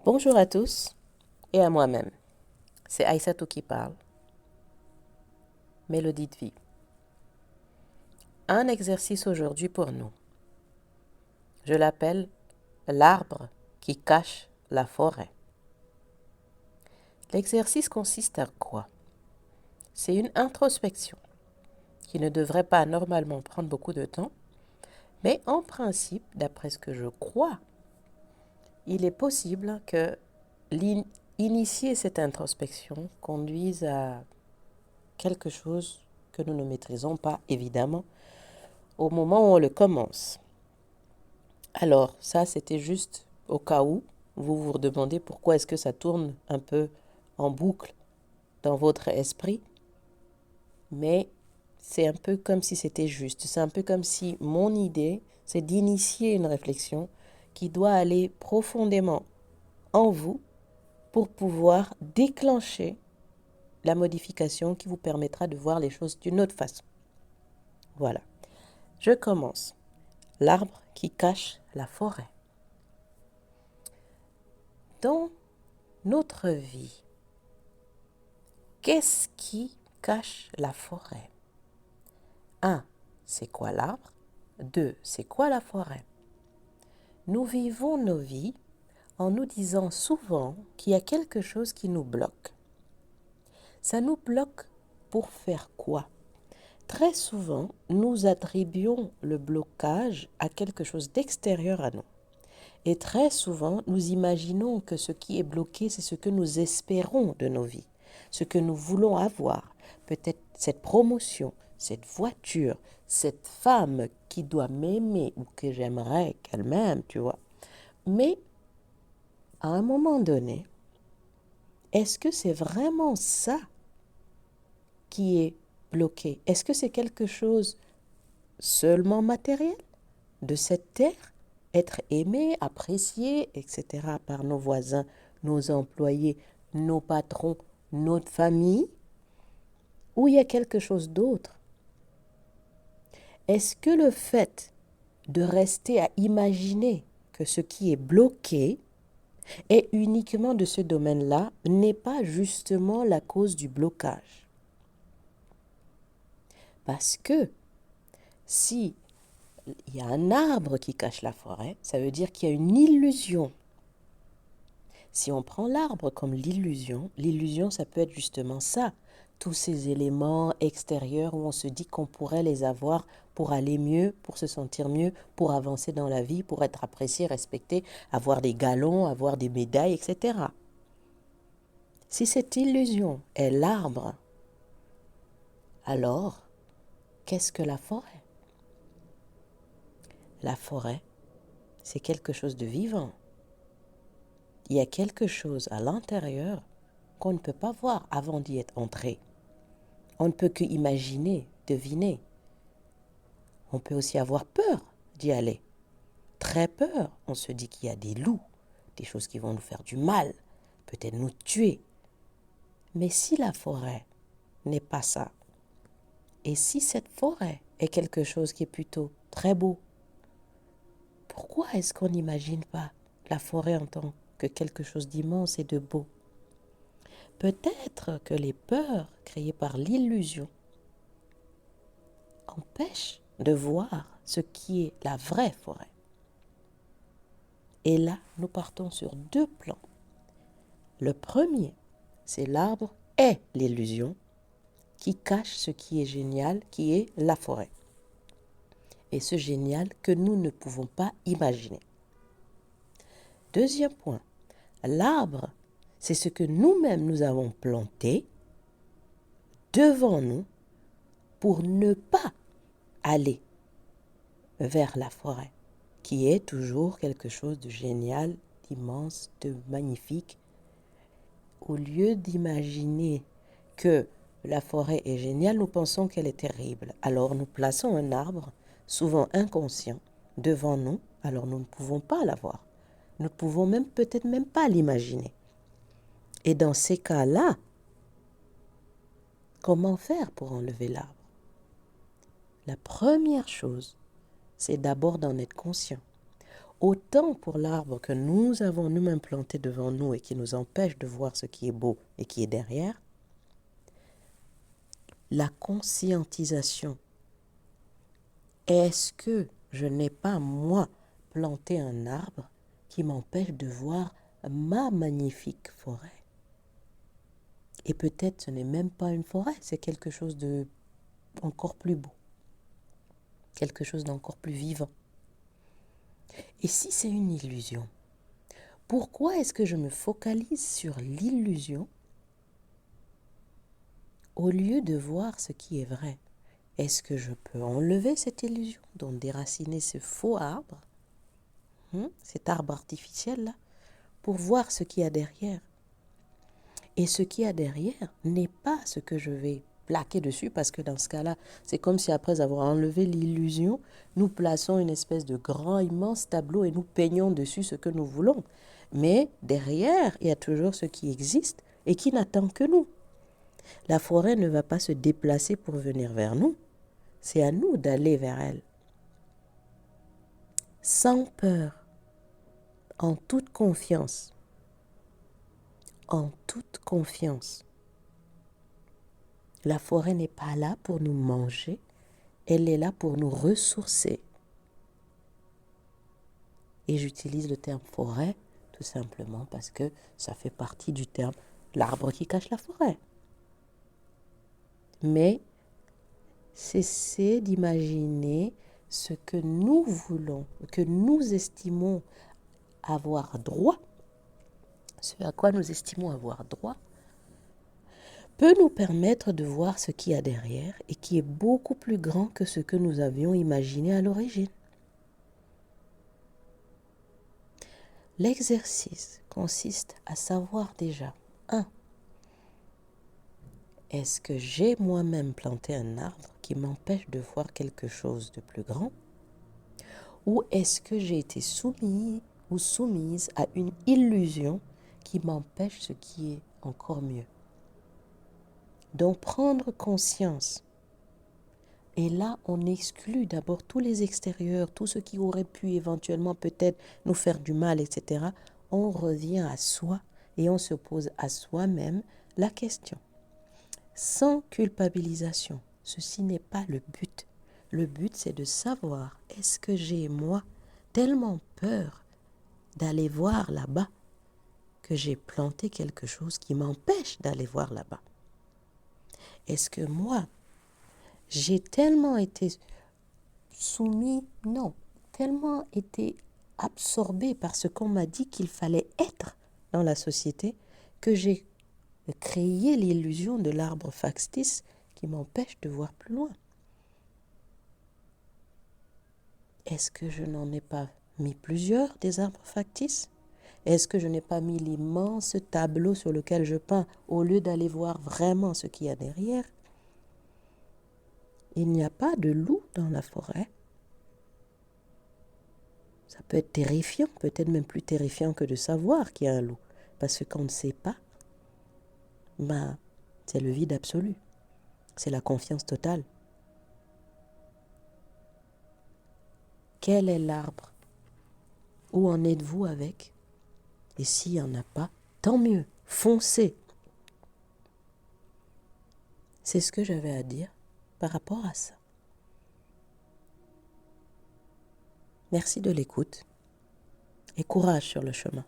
Bonjour à tous et à moi-même. C'est Aïssatou qui parle. Mélodie de vie. Un exercice aujourd'hui pour nous. Je l'appelle l'arbre qui cache la forêt. L'exercice consiste à quoi? C'est une introspection qui ne devrait pas normalement prendre beaucoup de temps, mais en principe, d'après ce que je crois, il est possible que initier cette introspection conduise à quelque chose que nous ne maîtrisons pas, évidemment, au moment où on le commence. Alors, ça, c'était juste au cas où vous vous demandez pourquoi est-ce que ça tourne un peu en boucle dans votre esprit. Mais c'est un peu comme si c'était juste. C'est un peu comme si mon idée, c'est d'initier une réflexion qui doit aller profondément en vous pour pouvoir déclencher la modification qui vous permettra de voir les choses d'une autre façon. Voilà. Je commence. L'arbre qui cache la forêt. Dans notre vie, qu'est-ce qui cache la forêt? 1. C'est quoi l'arbre? 2. C'est quoi la forêt? Nous vivons nos vies en nous disant souvent qu'il y a quelque chose qui nous bloque. Ça nous bloque pour faire quoi? Très souvent, nous attribuons le blocage à quelque chose d'extérieur à nous. Et très souvent, nous imaginons que ce qui est bloqué, c'est ce que nous espérons de nos vies, ce que nous voulons avoir. Peut-être cette promotion, cette voiture, cette femme qui doit m'aimer ou que j'aimerais qu'elle m'aime, tu vois. Mais à un moment donné, est-ce que c'est vraiment ça qui est bloqué? Est-ce que c'est quelque chose seulement matériel de cette terre? Être aimé, apprécié, etc. par nos voisins, nos employés, nos patrons, notre famille, ou il y a quelque chose d'autre? Est-ce que le fait de rester à imaginer que ce qui est bloqué est uniquement de ce domaine-là n'est pas justement la cause du blocage? Parce que si il y a un arbre qui cache la forêt, ça veut dire qu'il y a une illusion. Si on prend l'arbre comme l'illusion, ça peut être justement ça. Tous ces éléments extérieurs où on se dit qu'on pourrait les avoir pour aller mieux, pour se sentir mieux, pour avancer dans la vie, pour être apprécié, respecté, avoir des galons, avoir des médailles, etc. Si cette illusion est l'arbre, alors qu'est-ce que la forêt? La forêt, c'est quelque chose de vivant. Il y a quelque chose à l'intérieur qu'on ne peut pas voir avant d'y être entré. On ne peut que imaginer, deviner. On peut aussi avoir peur d'y aller. Très peur. On se dit qu'il y a des loups, des choses qui vont nous faire du mal, peut-être nous tuer. Mais si la forêt n'est pas ça, et si cette forêt est quelque chose qui est plutôt très beau, pourquoi est-ce qu'on n'imagine pas la forêt en tant que quelque chose d'immense et de beau? Peut-être que les peurs créées par l'illusion empêchent de voir ce qui est la vraie forêt. Et là, nous partons sur deux plans. Le premier, c'est l'arbre est l'illusion qui cache ce qui est génial, qui est la forêt. Et ce génial que nous ne pouvons pas imaginer. Deuxième point, l'arbre, c'est ce que nous-mêmes nous avons planté devant nous pour ne pas aller vers la forêt, qui est toujours quelque chose de génial, d'immense, de magnifique. Au lieu d'imaginer que la forêt est géniale, nous pensons qu'elle est terrible. Alors nous plaçons un arbre, souvent inconscient, devant nous, alors nous ne pouvons pas la voir. Nous ne pouvons même peut-être même pas l'imaginer. Et dans ces cas-là, comment faire pour enlever l'arbre? La première chose, c'est d'abord d'en être conscient. autant pour l'arbre que nous avons nous-mêmes planté devant nous et qui nous empêche de voir ce qui est beau et qui est derrière, la conscientisation. Est-ce que je n'ai pas, moi, planté un arbre qui m'empêche de voir ma magnifique forêt? Et peut-être ce n'est même pas une forêt, c'est quelque chose de encore plus beau, quelque chose d'encore plus vivant. Et si c'est une illusion, pourquoi est-ce que je me focalise sur l'illusion au lieu de voir ce qui est vrai? Est-ce que je peux enlever cette illusion, donc déraciner ce faux arbre, cet arbre artificiel-là, pour voir ce qu'il y a derrière? Et ce qu'il y a derrière n'est pas ce que je vais plaquer dessus, parce que dans ce cas-là, c'est comme si après avoir enlevé l'illusion, nous plaçons une espèce de grand, immense tableau et nous peignons dessus ce que nous voulons. Mais derrière, il y a toujours ce qui existe et qui n'attend que nous. La forêt ne va pas se déplacer pour venir vers nous. C'est à nous d'aller vers elle. Sans peur, en toute confiance. En toute confiance. La forêt n'est pas là pour nous manger, elle est là pour nous ressourcer. Et j'utilise le terme forêt tout simplement parce que ça fait partie du terme l'arbre qui cache la forêt. Mais cessez d'imaginer ce que nous voulons, que nous estimons avoir droit, ce à quoi nous estimons avoir droit, peut nous permettre de voir ce qu'il y a derrière et qui est beaucoup plus grand que ce que nous avions imaginé à l'origine. L'exercice consiste à savoir déjà, 1. Est-ce que j'ai moi-même planté un arbre qui m'empêche de voir quelque chose de plus grand? Ou est-ce que j'ai été soumis ou soumise à une illusion qui m'empêche ce qui est encore mieux? Donc prendre conscience. Et là, on exclut d'abord tous les extérieurs, tout ce qui aurait pu éventuellement peut-être nous faire du mal, etc. On revient à soi et on se pose à soi-même la question. Sans culpabilisation, ceci n'est pas le but. Le but, c'est de savoir, est-ce que j'ai, moi, tellement peur d'aller voir là-bas que j'ai planté quelque chose qui m'empêche d'aller voir là-bas? Est-ce que moi, j'ai tellement été soumis, non, tellement été absorbé par ce qu'on m'a dit qu'il fallait être dans la société que j'ai créé l'illusion de l'arbre factice qui m'empêche de voir plus loin? Est-ce que je n'en ai pas mis plusieurs des arbres factices? Est-ce que je n'ai pas mis l'immense tableau sur lequel je peins au lieu d'aller voir vraiment ce qu'il y a derrière? Il n'y a pas de loup dans la forêt. Ça peut être terrifiant, peut-être même plus terrifiant que de savoir qu'il y a un loup. Parce que quand on ne sait pas, c'est le vide absolu. C'est la confiance totale. Quel est l'arbre? Où en êtes-vous avec? Et s'il n'y en a pas, tant mieux, foncez. C'est ce que j'avais à dire par rapport à ça. Merci de l'écoute et courage sur le chemin.